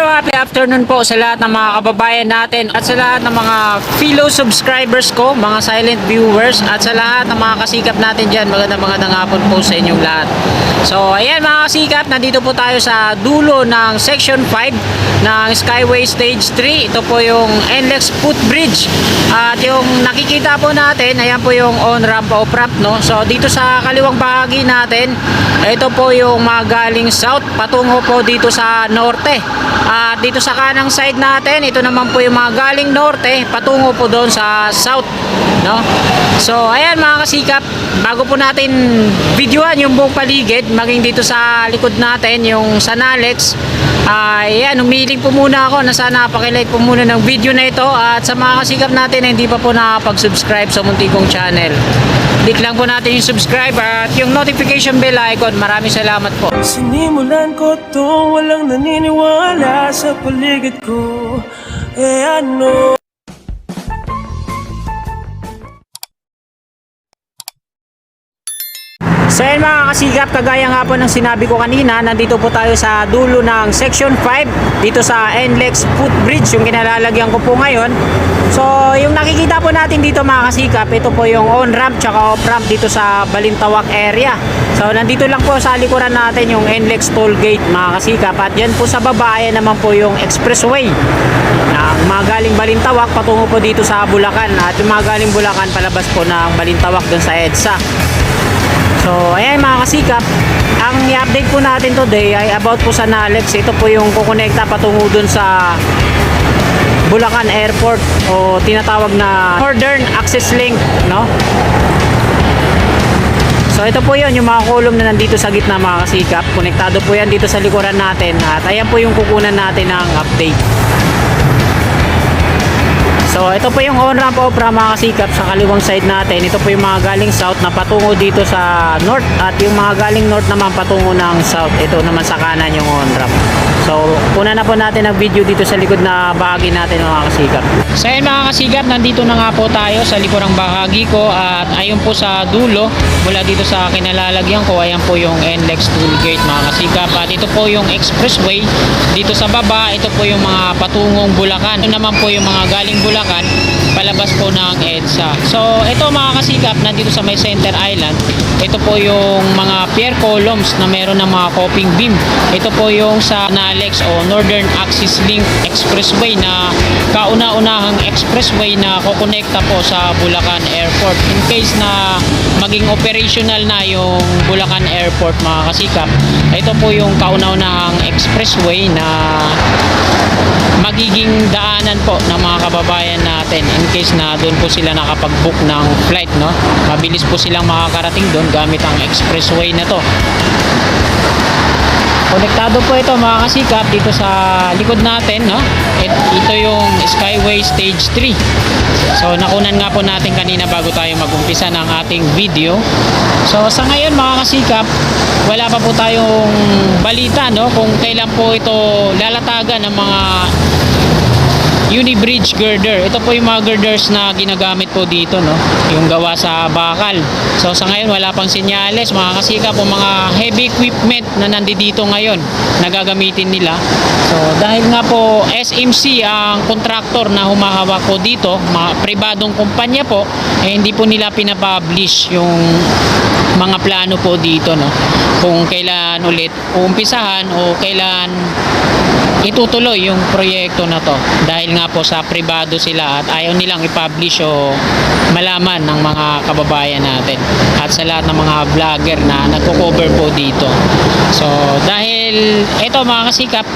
happy afternoon po sa lahat ng mga kababayan natin at sa lahat ng mga fellow subscribers ko, mga silent viewers at sa lahat ng mga kasikap natin dyan. Magandang hapon po sa inyong lahat. So ayan mga kasikap, nandito po tayo sa dulo ng Section 5 ng Skyway Stage 3. Ito po yung NLEX Footbridge. At yung nakikita po natin, ayan po yung on-ramp o prop, no? So dito sa kaliwang bahagi natin, ito po yung mga galing south patungo po dito sa norte. At dito sa kanang side natin, ito naman po yung mga galing norte patungo po doon sa south, no? So ayan mga kasikap, bago po natin videoan yung buong paligid, maging dito sa likod natin yung Sanalex, ayan, umiling po muna ako na sana pakilike po muna ng video na ito. At sa mga kasikap natin na hindi pa po nakapag-subscribe sa munti kong channel, click lang po natin yung subscribe at yung notification bell icon. Maraming salamat po. Sinimulan ko to, walang naniniwala sa paligid ko. Ano? So yun mga kasigap, kagaya nga po ng sinabi ko kanina, nandito po tayo sa dulo ng Section 5 dito sa NLEX Footbridge, yung kinalalagyan ko po ngayon. So yung nakikita po natin dito mga kasikap, ito po yung on-ramp tsaka off-ramp dito sa Balintawak area. So nandito lang po sa likuran natin yung NLEX toll gate mga kasikap, at dyan po sa baba ayan naman po yung expressway na mga galing Balintawak patungo po dito sa Bulacan, at yung mga galing Bulacan palabas po ng Balintawak dun sa EDSA. So ayan mga kasikap, ang i-update po natin today ay about po sa Sanalex. Ito po yung kukonekta patungo dun sa Bulacan Airport o tinatawag na Northern Access Link, no? So ito po yun, yung mga column na nandito sa gitna mga kasikap. Konektado po yan dito sa likuran natin, at ayan po yung kukunan natin ng update. So ito po yung on-ramp off-ramp mga kasikap sa kaliwang side natin. Ito po yung mga galing south na patungo dito sa north, at yung mga galing north naman patungo ng south. Ito naman sa kanan yung on-ramp. So una na po natin ang video dito sa likod na bahagi natin mga kasikap. So ayun mga kasikap, nandito na nga po tayo sa likurang bahagi ko, at ayun po sa dulo mula dito sa kinalalagyan ko, ayan po yung NLEX toll gate mga kasikap. At ito po yung expressway dito sa baba. Ito po yung mga patungong Bulacan. Ito naman po yung mga galing Bulacan palabas po ng EDSA. So ito mga kasikap, nandito sa may center island, ito po yung mga pier columns na meron ng mga coping beam. Ito po yung sa Sanalex o Northern Access Link Expressway na kauna-unahang expressway na kukonekta po sa Bulacan Airport. In case na maging operational na yung Bulacan Airport mga kasikap, ito po yung kauna-unahang expressway na magiging daanan po ng mga kababayan natin in case na doon po sila nakapag-book ng flight, no? Mabilis po silang makakarating doon gamit ang expressway na to. Konektado po ito mga kasikap dito sa likod natin, no? Ito yung Skyway Stage 3. So nakunan nga po natin kanina bago tayo mag-umpisa ng ating video. So sa ngayon mga kasikap, wala pa po tayong balita, no, kung kailan po ito lalatagan ng mga Unibridge girder. Ito po yung mga girders na ginagamit po dito, no, yung gawa sa bakal. So sa ngayon wala pang senyales mga kasikap o mga heavy equipment na nandito ngayon na gagamitin nila. So dahil nga po SMC ang contractor na humahawak po dito, mga pribadong kumpanya po, hindi po nila pinapublish yung mga plano po dito, no, kung kailan ulit uumpisahan o kailan itutuloy yung proyekto na to, dahil nga po sa pribado sila at ayaw nilang i-publish o malaman ng mga kababayan natin at sa lahat ng mga vlogger na nagko-cover po dito. So dahil ito mga kasikap,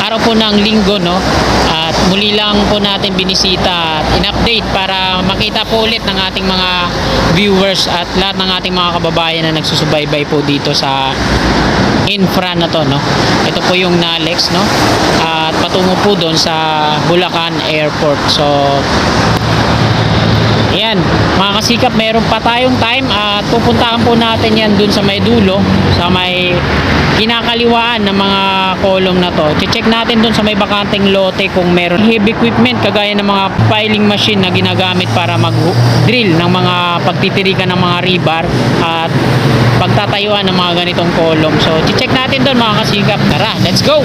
araw po ng linggo, no, at muli lang po natin binisita at in-update para makita po ulit ng ating mga viewers at lahat ng ating mga kababayan na nagsusubaybay po dito sa infra na to, no. Ito po yung Sanalex, no, at patungo po doon sa Bulacan Airport. So ayan mga kasikap, meron pa tayong time at pupuntahan po natin yan dun sa may dulo, sa may kinakaliwaan ng mga column na to. Check natin dun sa may bakanteng lote kung meron heavy equipment kagaya ng mga piling machine na ginagamit para mag-drill ng mga pagtitirikan ng mga rebar at pagtatayuan ng mga ganitong column. So check natin dun mga kasikap. Tara, let's go!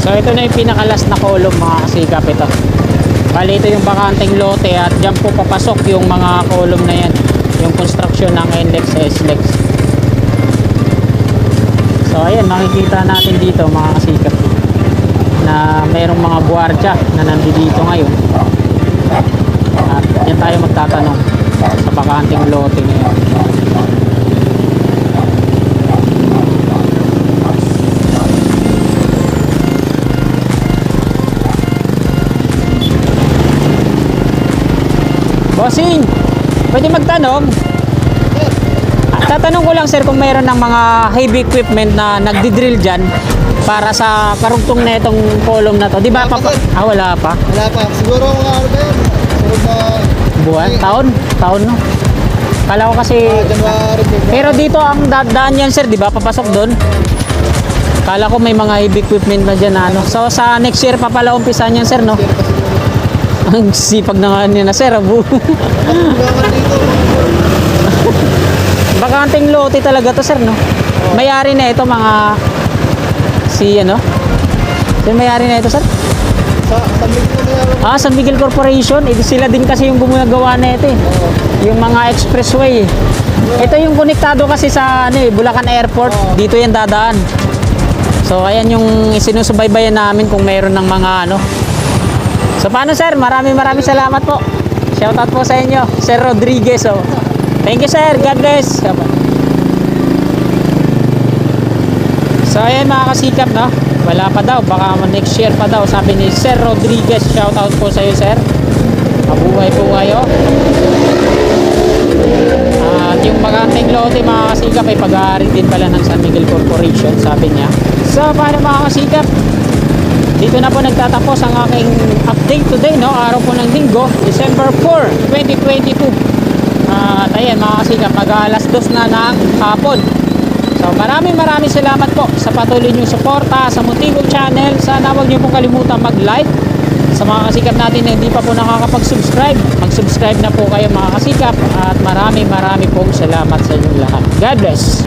So ito na yung pinakalas na column mga kasikap ito. Bali ito yung bakanteng lote at dyan po papasok yung mga column na yan. Yung construction ng NLEX sa SLEX. So ayan, makikita natin dito mga kasikap na mayroong mga buwardya na nandito ngayon. At yan tayo magtatanong sa bakanteng lote na yan. Bossing, pwede magtanong? Tatanong ko lang sir kung mayroon ng mga heavy equipment na nagdi-drill dyan para sa karugtong na itong column na to. Di ba pa? Wala pa. Wala pa. Siguro mga ano ba yun? Sunod na Buwan? Taon? Taon no? Kala ko kasi... January. Pero dito ang daan yan sir, di ba? Papasok doon. Kala ko may mga heavy equipment na dyan ano. So sa next year pa pala umpisa niyan sir no? Ang sipag na nga niya na sir, abu. Tulungan dito. Bakanteng lote talaga to sir no? Mayari na ito mga... Si ano? Si mayari na ito sir? Sa San Miguel na yan. San Miguel Corporation. Sila din kasi yung gumagawa na ito eh. Yung mga expressway. Ito yung konektado kasi sa ano, Bulacan Airport. Dito yan dadaan. So ayan yung sinusubaybayan namin kung mayroon ng mga ano. So paano sir? Maraming salamat po. Shoutout po sa inyo. Sir Rodriguez. Oh. Thank you sir. God bless. So ayan mga kasikap no. Wala pa daw. Baka next year pa daw. Sabi ni Sir Rodriguez. Shoutout po sa iyo sir. Mabuhay po kayo. At yung bakanteng lote mga kasikap ay pag-aari din pala ng San Miguel Corporation. Sabi niya. So paano mga kasikap? Dito na po nagtatapos ang aking update today, no? Araw po ng Linggo, December 4, 2022. At ayan mga kasikap, mag-alas 2 na ng hapon. So maraming salamat po sa patuloy niyong suporta sa Motivo Channel. Sana huwag niyo pong kalimutan mag-like. Sa mga kasikap natin na hindi pa po nakakapag-subscribe, mag-subscribe na po kayo mga kasikap. At maraming pong salamat sa inyong lahat. God bless!